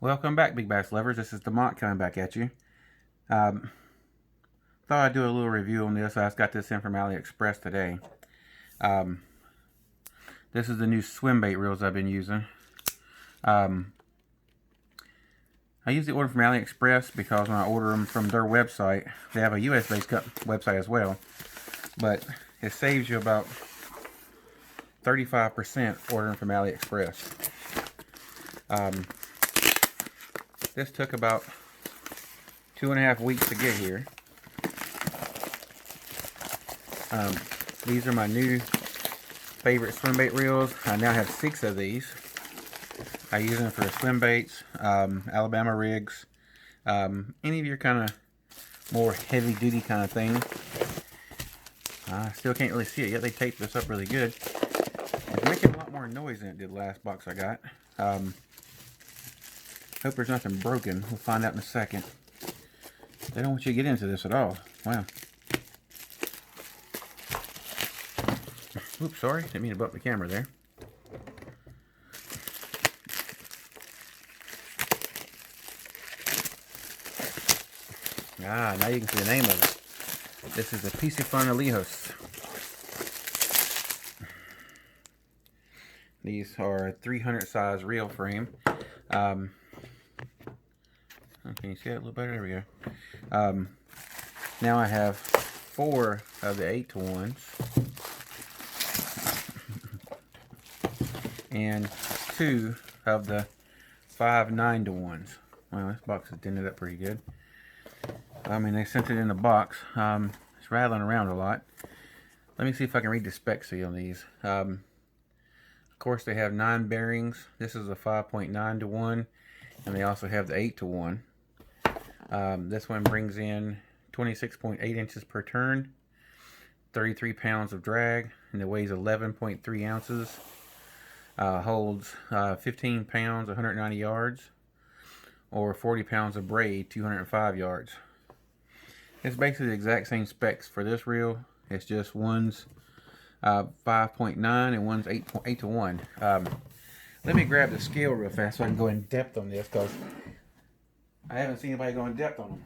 Welcome back, big bass lovers. This is Demont coming back at you. Thought I'd do a little review on this. I just got this in from AliExpress today. This is the new swim bait reels I've been using. I usually order from AliExpress because when I order them from their website, they have a US-based website as well, but it saves you about 35% ordering from AliExpress. This took about 2.5 weeks to get here. These are my new favorite swim bait reels. I now have 6 of these. I use them for swim baits, Alabama rigs, any of your kind of more heavy duty kind of thing. I still can't really see it yet. They taped this up really good. It's making a lot more noise than it did last box I got. Hope there's nothing broken. We'll find out in a second. They don't want you to get into this at all. Wow. Oops, sorry. Didn't mean to bump the camera there. Ah, now you can see the name of it. This is the Piscifun Alijoz. These are 300 size reel frame. Can you see it a little better? There we go. Now I have 4 of the 8-to-1s and 2 of the 5 9-to-1s. Well, this box is dented up pretty good. I mean, they sent it in the box. It's rattling around a lot. Let me see if I can read the specs to you on these. Of course, they have 9 bearings. This is a 5.9-to-1, and they also have the 8-to-1. This one brings in 26.8 inches per turn, 33 pounds of drag, and it weighs 11.3 ounces. Holds 15 pounds, 190 yards, or 40 pounds of braid, 205 yards. It's basically the exact same specs for this reel. It's just one's 5.9 and one's 8-to-1. Let me grab the scale real fast so I can go in depth on this, because I haven't seen anybody go in depth on them.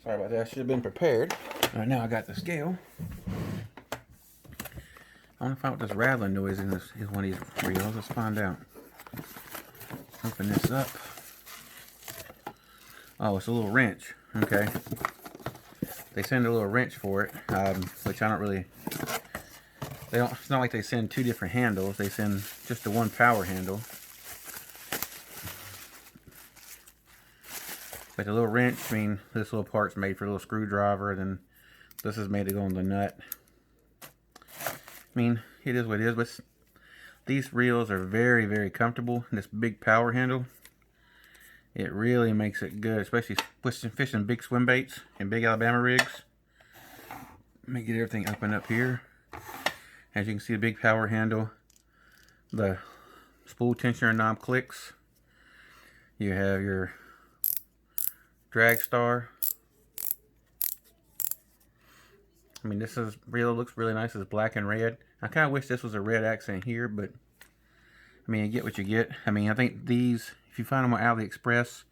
Sorry about that. I should have been prepared. All right, now I got the scale. I want to find out what this rattling noise in this is one of these reels. Let's find out. Open this up. Oh, it's a little wrench. Okay. They send a little wrench for it, which I don't really. They don't. It's not like they send 2 different handles. They send just the one power handle. But the little wrench, I mean, this little part's made for a little screwdriver, then this is made to go on the nut. I mean, it is what it is, but these reels are very, very comfortable. This big power handle, it really makes it good, especially fishing big swim baits and big Alabama rigs. Let me get everything open up here. As you can see, the big power handle, the spool tensioner knob clicks. You have your drag star. I mean, this is reel looks really nice. It's black and red. I kind of wish this was a red accent here, but I mean, you get what you get. I mean, I think these, if you find them on AliExpress,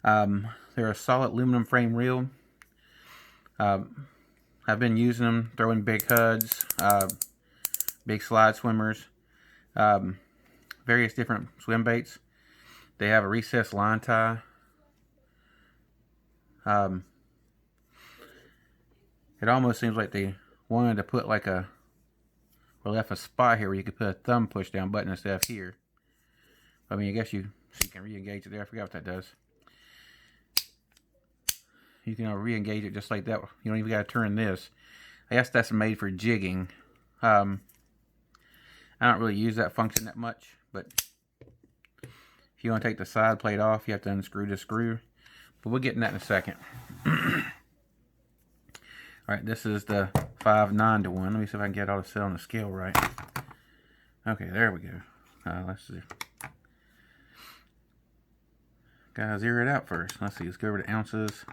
they're a solid aluminum frame reel. I've been using them, throwing big huds, big slide swimmers, various different swim baits. They have a recessed line tie. It almost seems like they wanted to put like or left a spot here where you could put a thumb push down button instead of here. I mean, I guess you can re-engage it there. I forgot what that does. You can re-engage it just like that. You don't even got to turn this. I guess that's made for jigging. I don't really use that function that much, but if you want to take the side plate off, you have to unscrew the screw. But we'll get in that in a second. Alright, this is the 5 9-to-1. Let me see if I can get all the set on the scale right. Okay, there we go. Let's see. Gotta zero it out first. Let's see, let's go over to ounces.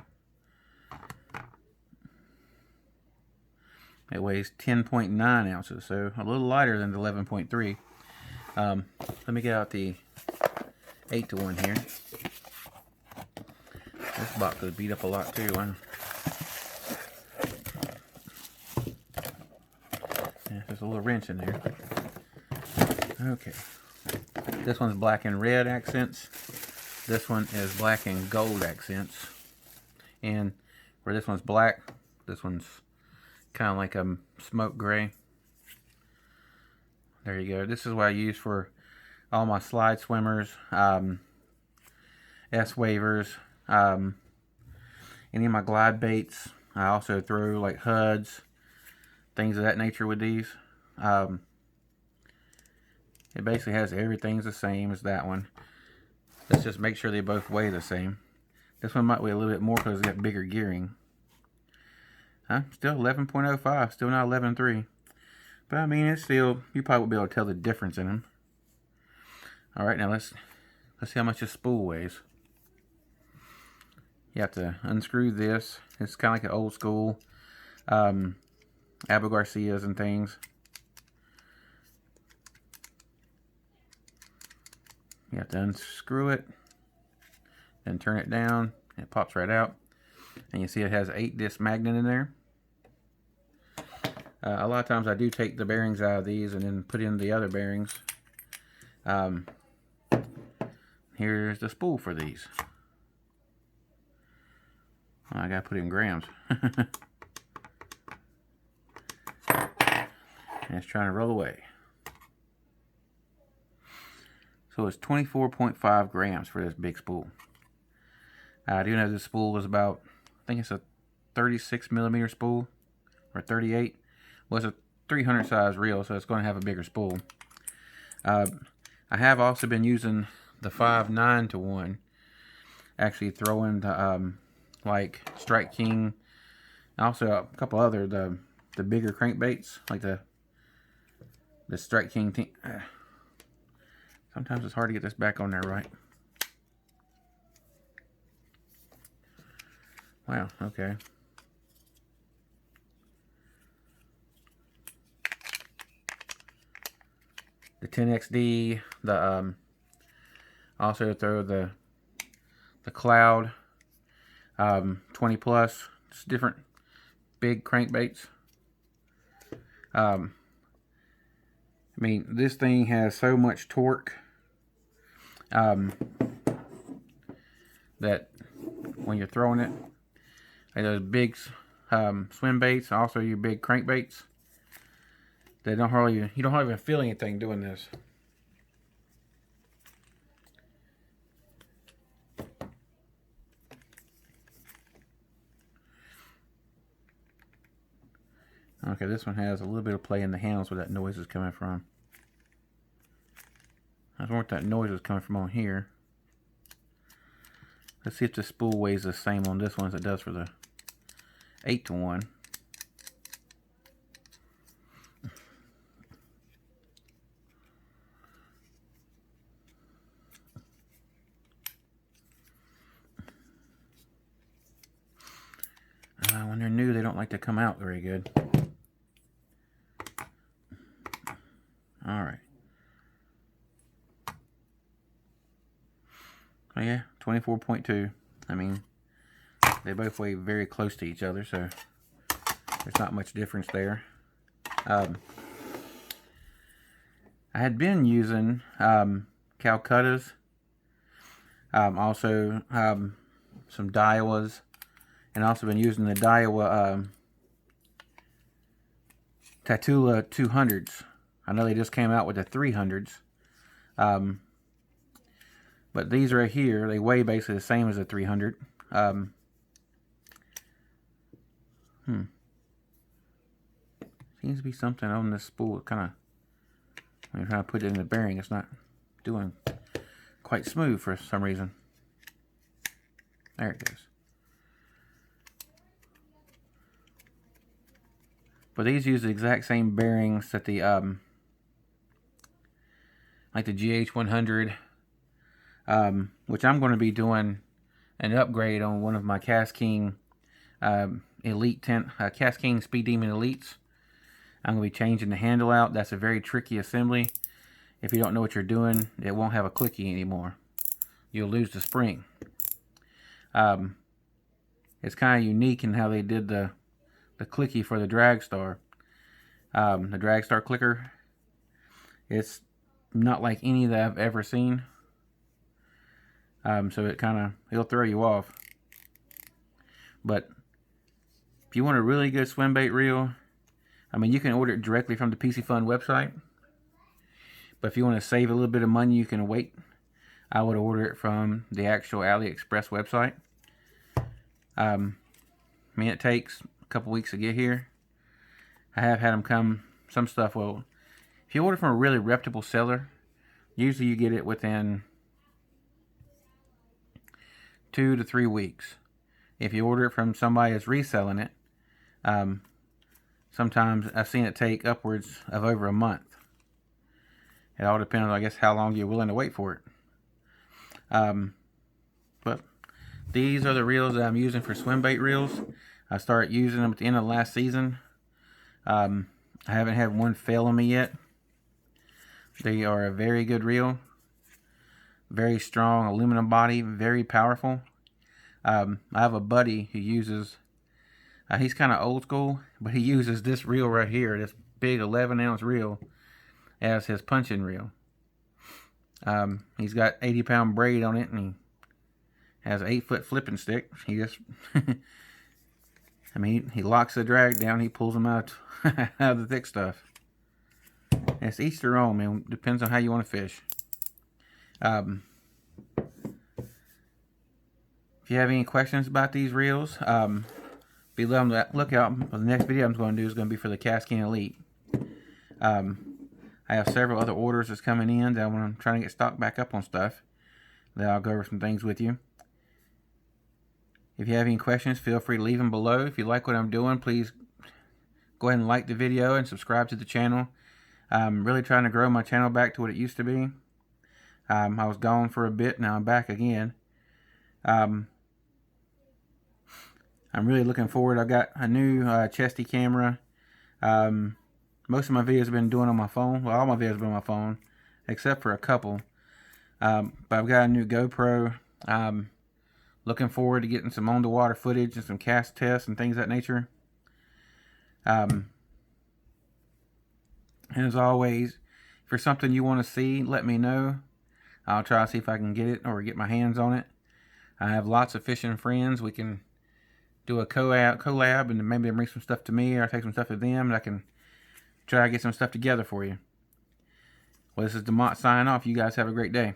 It weighs 10.9 ounces, so a little lighter than the 11.3. Let me get out the 8-to-1 here. This box was beat up a lot too. Yeah, there's a little wrench in there. Okay. This one's black and red accents. This one is black and gold accents. And where this one's black, this one's kind of like a smoke gray. There you go. This is what I use for all my slide swimmers, S-wavers, any of my glide baits. I also throw like HUDs, things of that nature with these. It basically has everything's the same as that one. Let's just make sure they both weigh the same. This one might weigh a little bit more because it's got bigger gearing. Still 11.05, still not 11.3. But I mean, it's still, you probably won't be able to tell the difference in them. Alright, now let's see how much this spool weighs. You have to unscrew this. It's kind of like an old school Abu Garcias and things. You have to unscrew it, then turn it down, and it pops right out. And you see it has 8-disc magnet in there. A lot of times I do take the bearings out of these and then put in the other bearings. Here's the spool for these. I gotta put it in grams. And it's trying to roll away. So it's 24.5 grams for this big spool. I do know this spool is about, I think it's a 36 millimeter spool, or 38. Well, it's a 300 size reel, so it's going to have a bigger spool. I have also been using the 5.9-to-1, actually throwing the, like Strike King, also a couple other, the bigger crankbaits, like the Strike King thing. Sometimes it's hard to get this back on there right. Wow, okay. The 10XD, the also throw the Cloud 20 plus, just different big crankbaits. I mean, this thing has so much torque that when you're throwing it, like those big swim baits, also your big crankbaits, they don't hardly, you don't even feel anything doing this. Okay, this one has a little bit of play in the handles where that noise is coming from. I wonder what that noise is coming from on here. Let's see if the spool weighs the same on this one as it does for the 8-to-1. When they're new, they don't like to come out very good. Alright. Oh yeah, 24.2. I mean, they both weigh very close to each other, so there's not much difference there. I had been using Calcuttas, also some Daiwas, and also been using the Daiwa Tatula 200s. I know they just came out with the 300s. But these right here, they weigh basically the same as a 300. Seems to be something on this spool. Kind of, when you're trying to put it in the bearing, it's not doing quite smooth for some reason. There it goes. But these use the exact same bearings that the like the GH100, which I'm going to be doing an upgrade on one of my Cast King Elite 10, Cast King Speed Demon Elites. I'm going to be changing the handle out. That's a very tricky assembly. If you don't know what you're doing, it won't have a clicky anymore. You'll lose the spring. It's kind of unique in how they did the clicky for the Dragstar. The Dragstar clicker, it's not like any that I've ever seen. So it'll throw you off. But if you want a really good swim bait reel, I mean, you can order it directly from the Piscifun website. But if you want to save a little bit of money, you can wait. I would order it from the actual AliExpress website. I mean, it takes a couple weeks to get here. I have had them come, some stuff, well, if you order from a really reputable seller, usually you get it within 2 to 3 weeks. If you order it from somebody that's reselling it, sometimes I've seen it take upwards of over a month. It all depends on, I guess, how long you're willing to wait for it. But these are the reels that I'm using for swim bait reels. I started using them at the end of last season. I haven't had one fail on me yet. They are a very good reel. Very strong aluminum body, very powerful. I have a buddy who uses, he's kind of old school, but he uses this reel right here, this big 11-ounce reel, as his punching reel. He's got 80-pound braid on it, and he has an 8-foot flipping stick. He just, I mean, he locks the drag down, he pulls them out, out of the thick stuff. It's each their own, man. Depends on how you want to fish. If you have any questions about these reels, be on the lookout. The next video I'm going to do is going to be for the Cascade Elite. I have several other orders that's coming in that I'm trying to get stocked back up on stuff. That I'll go over some things with you. If you have any questions, feel free to leave them below. If you like what I'm doing, please go ahead and like the video and subscribe to the channel. I'm really trying to grow my channel back to what it used to be. I was gone for a bit, now I'm back again. I'm really looking forward. I've got a new chesty camera. Most of my videos have been doing on my phone. Well, all my videos have been on my phone, except for a couple. But I've got a new GoPro. Looking forward to getting some on-the-water footage and some cast tests and things of that nature. And as always, if there's something you want to see, let me know. I'll try to see if I can get it or get my hands on it. I have lots of fishing friends. We can do a collab and maybe bring some stuff to me, or I take some stuff to them, and I can try to get some stuff together for you. Well, this is DeMont signing off. You guys have a great day.